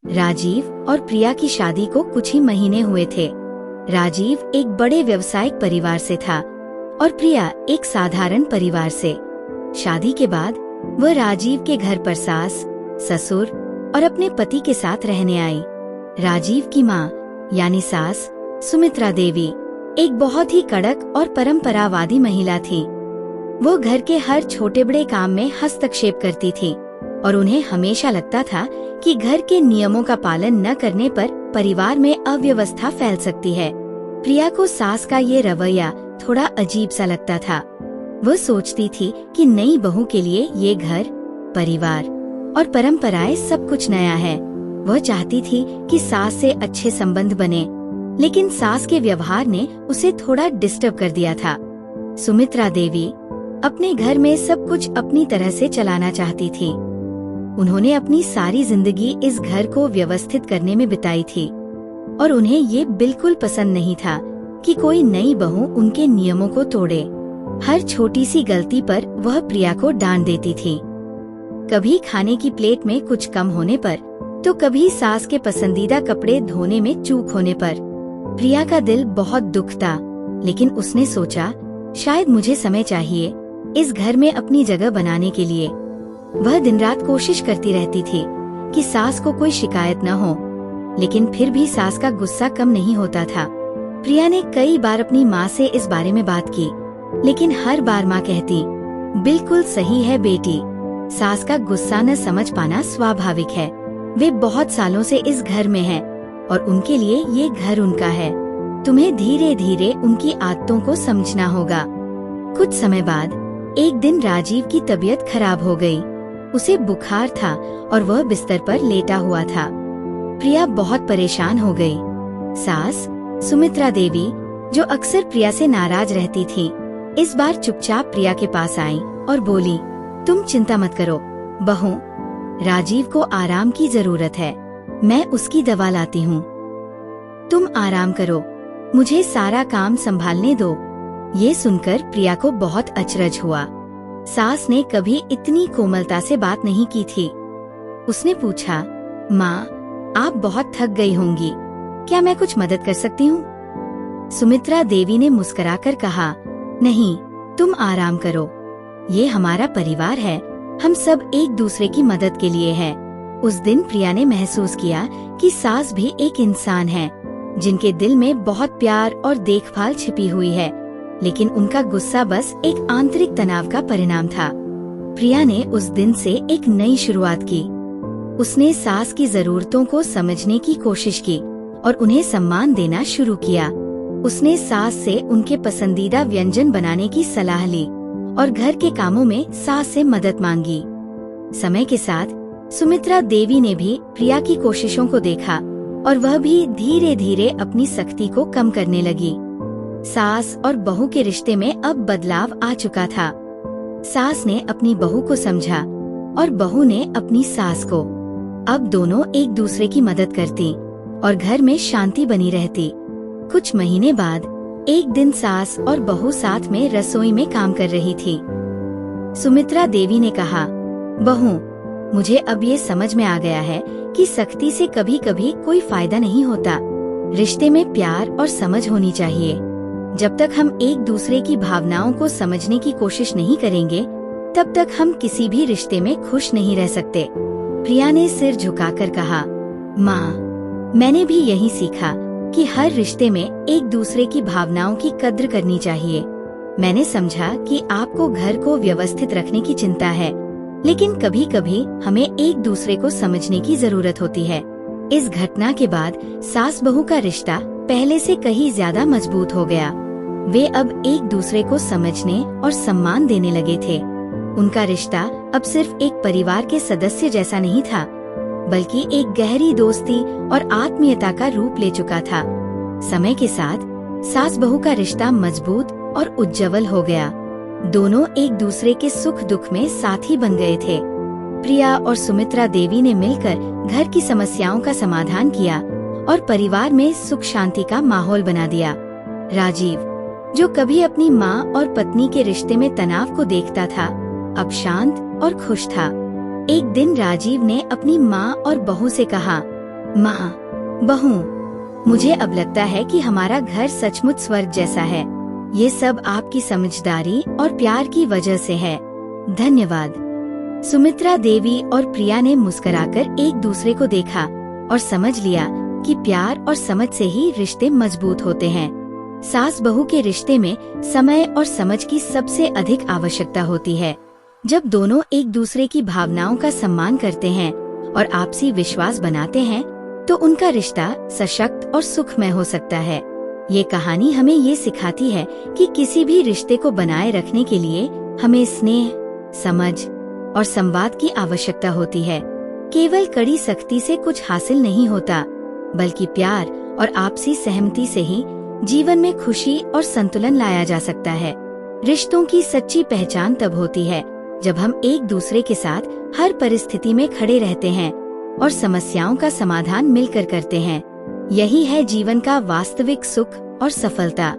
राजीव और प्रिया की शादी को कुछ ही महीने हुए थे। राजीव एक बड़े व्यावसायिक परिवार से था और प्रिया एक साधारण परिवार से। शादी के बाद वह राजीव के घर पर सास, ससुर और अपने पति के साथ रहने आई। राजीव की माँ यानी सास सुमित्रा देवी एक बहुत ही कड़क और परंपरावादी महिला थी। वो घर के हर छोटे बड़े काम में हस्तक्षेप करती थी और उन्हें हमेशा लगता था कि घर के नियमों का पालन न करने पर परिवार में अव्यवस्था फैल सकती है। प्रिया को सास का ये रवैया थोड़ा अजीब सा लगता था। वह सोचती थी कि नई बहू के लिए ये घर, परिवार और परंपराएं सब कुछ नया है। वह चाहती थी कि सास से अच्छे संबंध बने, लेकिन सास के व्यवहार ने उसे थोड़ा डिस्टर्ब कर दिया था। सुमित्रा देवी अपने घर में सब कुछ अपनी तरह से चलाना चाहती थी। उन्होंने अपनी सारी जिंदगी इस घर को व्यवस्थित करने में बिताई थी और उन्हें ये बिल्कुल पसंद नहीं था कि कोई नई बहू उनके नियमों को तोड़े। हर छोटी सी गलती पर वह प्रिया को डांट देती थी। कभी खाने की प्लेट में कुछ कम होने पर, तो कभी सास के पसंदीदा कपड़े धोने में चूक होने पर। प्रिया का दिल बहुत दुखता, लेकिन उसने सोचा शायद मुझे समय चाहिए इस घर में अपनी जगह बनाने के लिए। वह दिन रात कोशिश करती रहती थी कि सास को कोई शिकायत न हो, लेकिन फिर भी सास का गुस्सा कम नहीं होता था। प्रिया ने कई बार अपनी माँ से इस बारे में बात की, लेकिन हर बार माँ कहती, बिल्कुल सही है बेटी, सास का गुस्सा न समझ पाना स्वाभाविक है। वे बहुत सालों से इस घर में हैं और उनके लिए ये घर उनका है। तुम्हें धीरे धीरे उनकी आदतों को समझना होगा। कुछ समय बाद एक दिन राजीव की तबीयत खराब हो गई। उसे बुखार था और वह बिस्तर पर लेटा हुआ था। प्रिया बहुत परेशान हो गई। सास सुमित्रा देवी, जो अक्सर प्रिया से नाराज रहती थी, इस बार चुपचाप प्रिया के पास आई और बोली, तुम चिंता मत करो बहू, राजीव को आराम की जरूरत है, मैं उसकी दवा लाती हूँ। तुम आराम करो, मुझे सारा काम संभालने दो। ये सुनकर प्रिया को बहुत अचरज हुआ। सास ने कभी इतनी कोमलता से बात नहीं की थी। उसने पूछा, माँ, आप बहुत थक गई होंगी, क्या मैं कुछ मदद कर सकती हूँ? सुमित्रा देवी ने मुस्कुराकर कहा, नहीं, तुम आराम करो, ये हमारा परिवार है, हम सब एक दूसरे की मदद के लिए हैं। उस दिन प्रिया ने महसूस किया कि सास भी एक इंसान है, जिनके दिल में बहुत प्यार और देखभाल छिपी हुई है, लेकिन उनका गुस्सा बस एक आंतरिक तनाव का परिणाम था। प्रिया ने उस दिन से एक नई शुरुआत की। उसने सास की जरूरतों को समझने की कोशिश की और उन्हें सम्मान देना शुरू किया। उसने सास से उनके पसंदीदा व्यंजन बनाने की सलाह ली और घर के कामों में सास से मदद मांगी। समय के साथ सुमित्रा देवी ने भी प्रिया की कोशिशों को देखा और वह भी धीरे धीरे अपनी सख्ती को कम करने लगी। सास और बहू के रिश्ते में अब बदलाव आ चुका था। सास ने अपनी बहू को समझा और बहू ने अपनी सास को। अब दोनों एक दूसरे की मदद करती और घर में शांति बनी रहती। कुछ महीने बाद एक दिन सास और बहू साथ में रसोई में काम कर रही थी। सुमित्रा देवी ने कहा, बहू, मुझे अब ये समझ में आ गया है कि सख्ती से कभी कभी कोई फायदा नहीं होता। रिश्ते में प्यार और समझ होनी चाहिए। जब तक हम एक दूसरे की भावनाओं को समझने की कोशिश नहीं करेंगे, तब तक हम किसी भी रिश्ते में खुश नहीं रह सकते। प्रिया ने सिर झुकाकर कहा, माँ, मैंने भी यही सीखा कि हर रिश्ते में एक दूसरे की भावनाओं की कद्र करनी चाहिए। मैंने समझा कि आपको घर को व्यवस्थित रखने की चिंता है, लेकिन कभी कभी हमें एक दूसरे को समझने की जरूरत होती है। इस घटना के बाद सास बहू का रिश्ता पहले से कहीं ज्यादा मजबूत हो गया। वे अब एक दूसरे को समझने और सम्मान देने लगे थे। उनका रिश्ता अब सिर्फ एक परिवार के सदस्य जैसा नहीं था, बल्कि एक गहरी दोस्ती और आत्मीयता का रूप ले चुका था। समय के साथ सास बहू का रिश्ता मजबूत और उज्जवल हो गया। दोनों एक दूसरे के सुख दुख में साथी बन गए थे। प्रिया और सुमित्रा देवी ने मिलकर घर की समस्याओं का समाधान किया और परिवार में सुख शांति का माहौल बना दिया। राजीव, जो कभी अपनी माँ और पत्नी के रिश्ते में तनाव को देखता था, अब शांत और खुश था। एक दिन राजीव ने अपनी माँ और बहू से कहा, माँ, बहू, मुझे अब लगता है कि हमारा घर सचमुच स्वर्ग जैसा है। ये सब आपकी समझदारी और प्यार की वजह से है। धन्यवाद। सुमित्रा देवी और प्रिया ने मुस्कुराकर एक दूसरे को देखा और समझ लिया कि प्यार और समझ से ही रिश्ते मजबूत होते हैं। सास बहू के रिश्ते में समय और समझ की सबसे अधिक आवश्यकता होती है। जब दोनों एक दूसरे की भावनाओं का सम्मान करते हैं और आपसी विश्वास बनाते हैं, तो उनका रिश्ता सशक्त और सुखमय हो सकता है। ये कहानी हमें ये सिखाती है कि किसी भी रिश्ते को बनाए रखने के लिए हमें स्नेह, समझ और संवाद की आवश्यकता होती है। केवल कड़ी सख्ती से कुछ हासिल नहीं होता, बल्कि प्यार और आपसी सहमति से ही जीवन में खुशी और संतुलन लाया जा सकता है। रिश्तों की सच्ची पहचान तब होती है जब हम एक दूसरे के साथ हर परिस्थिति में खड़े रहते हैं और समस्याओं का समाधान मिलकर करते हैं। यही है जीवन का वास्तविक सुख और सफलता।